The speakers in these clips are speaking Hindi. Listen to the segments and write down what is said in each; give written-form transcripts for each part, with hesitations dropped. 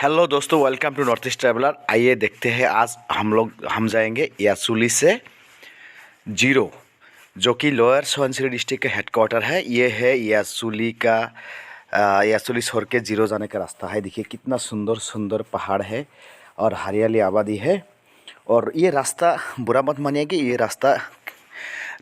हेलो दोस्तों, welcome to north east traveller. आइए देखते हैं आज हम जाएंगे यासुली से जीरो, जो कि लोअर सुबनसिरी डिस्ट्रिक्ट का हेडक्वार्टर है। ये है यासुली का यासुली छोड़ के जीरो जाने का रास्ता है। देखिए कितना सुंदर सुंदर पहाड़ है और हरियाली आबादी है। और ये रास्ता बुरा मत मानिए, ये रास्ता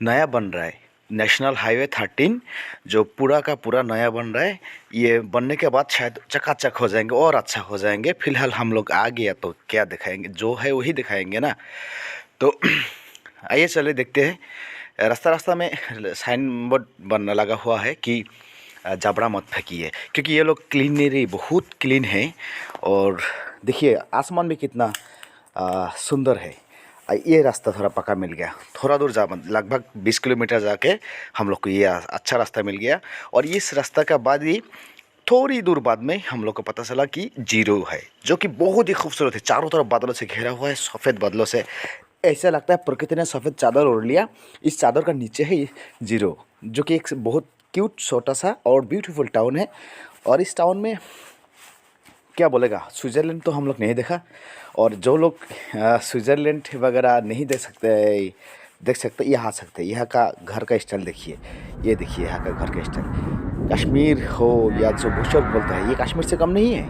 नया बन रहा है। नेशनल हाईवे 13 जो पूरा का पूरा नया बन रहा है। ये बनने के बाद शायद चकाचक हो जाएंगे और अच्छा हो जाएंगे। फिलहाल हम लोग आ गया तो क्या दिखाएंगे, जो है वही दिखाएंगे ना। तो आइए चले देखते हैं। रास्ता रास्ता में साइन बोर्ड बनना लगा हुआ है कि जबड़ा मत फेंकिए, क्योंकि ये लोग क्लीनरी बहुत क्लीन है। और देखिए आसमान भी कितना सुंदर है। ये रास्ता थोड़ा पक्का मिल गया। थोड़ा दूर लगभग 20 किलोमीटर जाके हम लोग को ये अच्छा रास्ता मिल गया। और इस रास्ता का बाद ही थोड़ी दूर बाद में हम लोग को पता चला कि जीरो है, जो कि बहुत ही खूबसूरत है। चारों तरफ बादलों से घिरा हुआ है, सफ़ेद बादलों से। ऐसा लगता है प्रकृति ने सफ़ेद चादर ओढ़ लिया। इस चादर का नीचे है जीरो, जो कि एक बहुत क्यूट छोटा सा और ब्यूटीफुल टाउन है। और इस टाउन में क्या बोलेगा, स्विट्ज़रलैंड तो हम लोग नहीं देखा। और जो लोग स्विट्ज़रलैंड वगैरह नहीं देख सकते यहाँ आ सकते। यहाँ का घर का स्टाइल देखिए, ये देखिए यहाँ का घर का स्टाइल। कश्मीर हो या जो भूशर बोलते हैं, ये कश्मीर से कम नहीं है।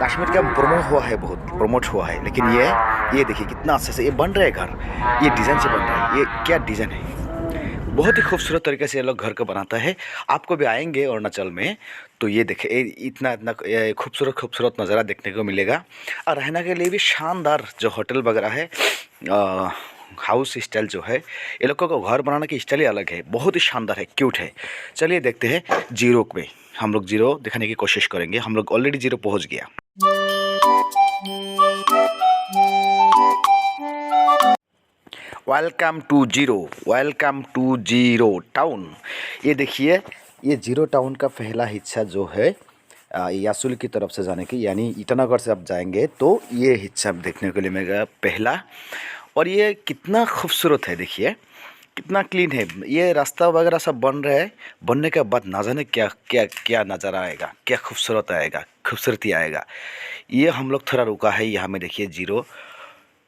कश्मीर का प्रमोट हुआ है। लेकिन ये देखिए कितना अच्छे से ये बन रहा है घर। ये डिज़ाइन से बन रहा है। ये क्या डिज़ाइन है, बहुत ही खूबसूरत तरीके से ये लोग घर को बनाता है। आपको भी आएंगे अरुणाचल में तो ये देखे इतना खूबसूरत नज़ारा देखने को मिलेगा। और रहने के लिए भी शानदार जो होटल वगैरह है, हाउस स्टाइल जो है, ये लोगों को घर बनाने की स्टाइल ही अलग है। बहुत ही शानदार है, क्यूट है। चलिए देखते हैं जीरो में। हम लोग जीरो दिखाने की कोशिश करेंगे। हम लोग ऑलरेडी जीरो पहुँच गया। Welcome to Ziro town. ये देखिए, ये जीरो टाउन का पहला हिस्सा जो है यासुली की तरफ से जाने की, यानी ईटानगर से आप जाएंगे तो ये हिस्सा देखने को मिलेगा पहला। और ये कितना खूबसूरत है, देखिए कितना क्लीन है। ये रास्ता वगैरह सब बन रहा है। बनने के बाद ना जाने क्या क्या क्या नज़ारा आएगा, क्या खूबसूरती आएगा। ये हम लोग थोड़ा रुका है यहाँ में। देखिए जीरो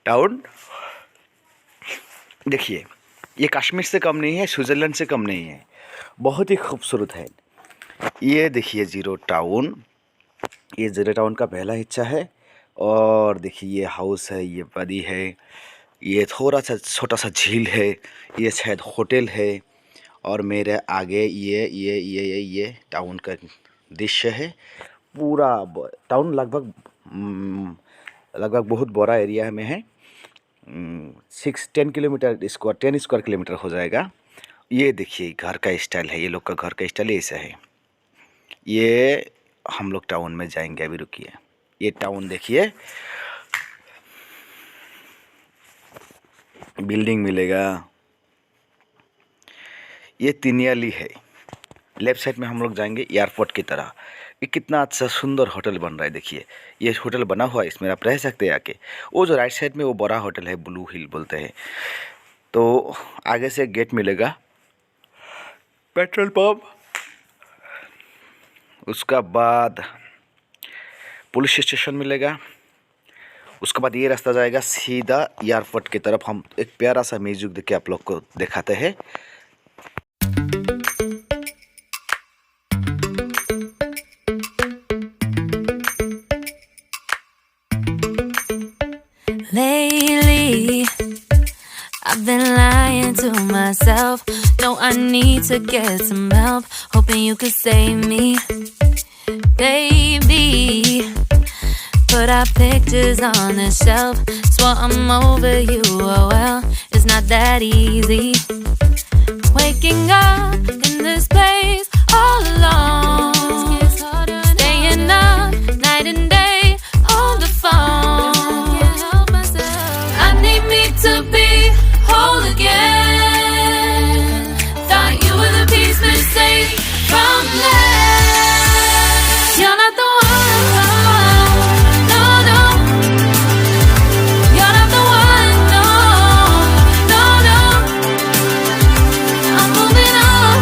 टाउन, देखिए ये कश्मीर से कम नहीं है, स्विट्ज़रलैंड से कम नहीं है। बहुत ही खूबसूरत है। ये देखिए जीरो टाउन, ये जीरो टाउन का पहला हिस्सा है। और देखिए ये हाउस है, ये वादी है, ये थोड़ा सा छोटा सा झील है, ये शायद होटल है। और मेरे आगे ये टाउन का दृश्य है। पूरा टाउन लगभग बहुत बड़ा एरिया में है। 10 स्क्वायर किलोमीटर हो जाएगा। ये देखिए घर का स्टाइल है। ये लोग का घर का स्टाइल ऐसा है। ये हम लोग टाउन में जाएंगे, अभी रुकिए। ये टाउन देखिए, बिल्डिंग मिलेगा। ये तिनियाली है। लेफ्ट साइड में हम लोग जाएंगे एयरपोर्ट की तरह। ये कितना अच्छा सुंदर होटल बन रहा है। देखिए ये होटल बना हुआ है, इसमें आप रह सकते हैं आके। वो जो राइट साइड में वो बड़ा होटल है, ब्लू हिल बोलते हैं। तो आगे से गेट मिलेगा, पेट्रोल पंप, उसका बाद पुलिस स्टेशन मिलेगा। उसके बाद ये रास्ता जाएगा सीधा एयरपोर्ट की तरफ। हम एक प्यारा सा म्यूजिक देख के आप लोग को दिखाते हैं। Lately, I've been lying to myself. No, I need to get some help. Hoping you could save me, baby. Put our pictures on the shelf. Swore I'm over you, oh well, it's not that easy. Waking up in this place all alone, staying up night and day on the phone. To be whole again. Thought you were the piece missing from left. You're not the one, no, no. You're not the one, no, no, no. I'm moving on.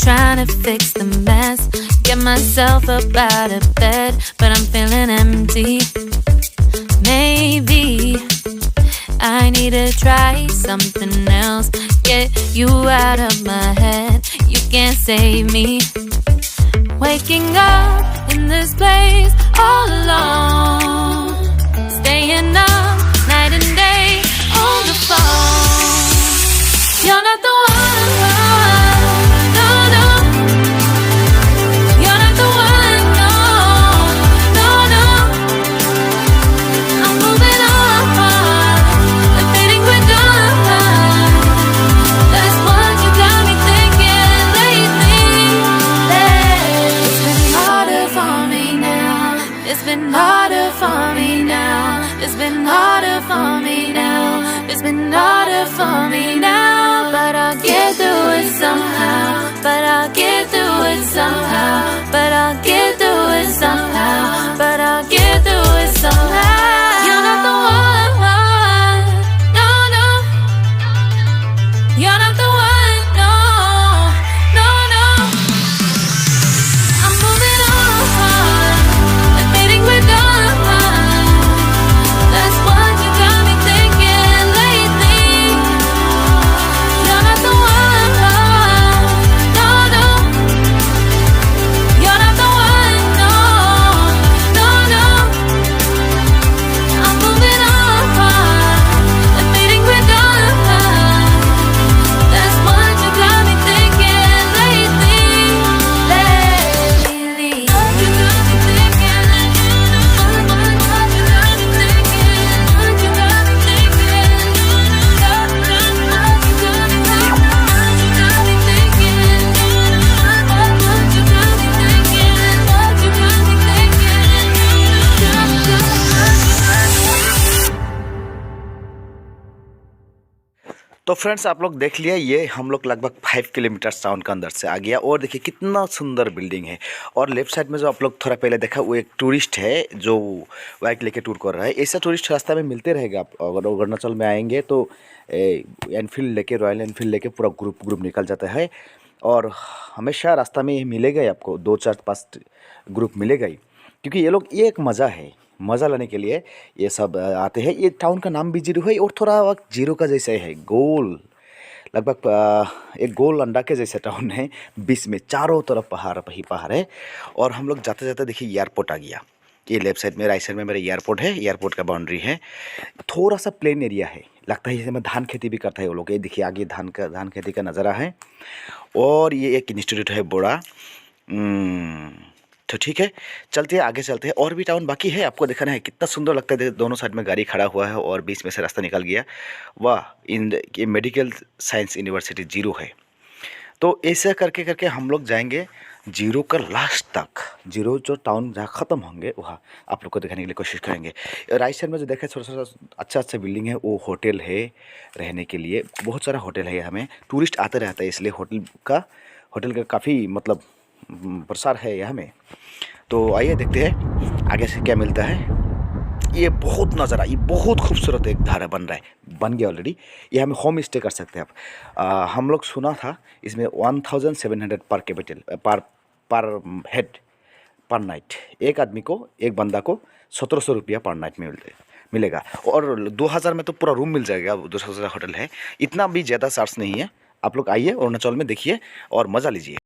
trying to fix the mess. Get myself up out of bed, but I'm feeling empty. Maybe I need to try something else. Get you out of my head. You can't save me. Waking up in this place all alone. Staying up night and day on the phone. You're not the one, no, no. You're not the one, no, no, no. I'm moving on, the fading we're done. That's what you got me thinking lately. It's been harder for me now. It's been harder for me now. It's been harder for me now. It's been harder for me now. But I'll get through it somehow. But I'll get through it somehow. But I'll get through it somehow. But I'll get through it somehow. You're not the one, no, no. You're not the one, no, no, no. I'm moving on, the fading we're done. That's what you got me thinking lately. You're not the one, no, no. You're not the one, no, no, no. I'm moving on, the fading we're done. That's what you got me thinking lately. Lately, what you got me thinking. What you got me thinking. What you got me thinking. What you got me thinking. What you got me thinking. What you got me thinking. What you got me thinking. तो फ्रेंड्स आप लोग देख लिया, ये हम लोग लगभग 5 किलोमीटर टाउन के अंदर से आ गया। और देखिए कितना सुंदर बिल्डिंग है। और लेफ्ट साइड में जो आप लोग थोड़ा पहले देखा, वो एक टूरिस्ट है जो बाइक लेके टूर कर रहा है। ऐसा टूरिस्ट रास्ता में मिलते रहेगा। आप अगर अरुणाचल में आएंगे तो एनफील्ड लेके, रॉयल एनफील्ड लेके पूरा ग्रुप निकल जाता है। और हमेशा रास्ता में ये मिलेगा ही आपको, 2 4 5 ग्रुप मिलेगा ही। क्योंकि ये लोग, ये एक मज़ा है, मज़ा लेने के लिए ये सब आते हैं। ये टाउन का नाम भी जीरो है और थोड़ा वक्त जीरो का जैसा है, गोल, लगभग एक गोल अंडा के जैसा टाउन है। बीच में चारों तरफ पहाड़ ही पहाड़ है। और हम लोग जाते जाते देखिए एयरपोर्ट आ गया। ये लेफ्ट साइड में, राइट साइड में मेरा एयरपोर्ट है। एयरपोर्ट का बाउंड्री है, थोड़ा सा प्लेन एरिया है। लगता है जैसे में धान खेती भी करता है वो लोग। ये देखिए आगे धान खेती का नज़ारा है। और ये एक इंस्टीट्यूट है बड़ा। तो ठीक है, चलते हैं आगे, चलते हैं। और भी टाउन बाकी है, आपको दिखाना है। कितना सुंदर लगता है, दोनों साइड में गाड़ी खड़ा हुआ है और बीच में से रास्ता निकल गया। वाह, ये मेडिकल साइंस यूनिवर्सिटी जीरो है। तो ऐसा करके करके हम लोग जाएंगे जीरो का लास्ट तक। जीरो जो टाउन जहाँ ख़त्म होंगे वहाँ आप लोग को दिखाने के लिए कोशिश करेंगे। राइट साइड में जो देखा, छोटा छोटा अच्छा बिल्डिंग है, वो होटल है रहने के लिए। बहुत सारा होटल है। हमें टूरिस्ट आते रहता है, इसलिए होटल का काफ़ी मतलब प्रसार है यहाँ में। तो आइए देखते हैं आगे से क्या मिलता है। ये बहुत नज़ारा, ये बहुत खूबसूरत एक धारा बन रहा है, बन गया ऑलरेडी। ये हमें होम स्टे कर सकते हैं आप। हम लोग सुना था इसमें 1700 पर कैपिटल पर हेड पर नाइट। एक आदमी को, एक बंदा को 1700 रुपया पर नाइट में मिलेगा। और 2000 में तो पूरा रूम मिल जाएगा। 200 होटल है, इतना भी ज़्यादा चार्ज नहीं है। आप लोग आइए अरुणाचल में, देखिए और मज़ा लीजिए।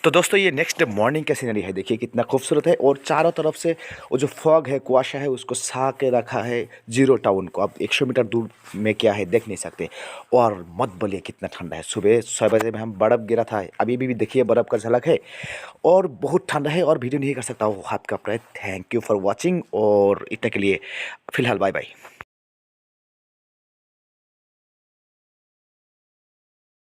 तो दोस्तों ये नेक्स्ट मॉर्निंग का सीनरी है, देखिए कितना खूबसूरत है। और चारों तरफ से वो जो फॉग है, कुआशा है, उसको सा के रखा है जीरो टाउन को। अब 100 मीटर दूर में क्या है देख नहीं सकते। और मत बोलिए कितना ठंडा है। सुबह 6 बजे में हम बर्फ़ गिरा था, अभी भी देखिए बर्फ़ का झलक है और बहुत ठंडा है और वीडियो नहीं कर सकता वो हाथ काँप रहा है। थैंक यू फॉर वॉचिंग और इतने के लिए फ़िलहाल बाय बाय।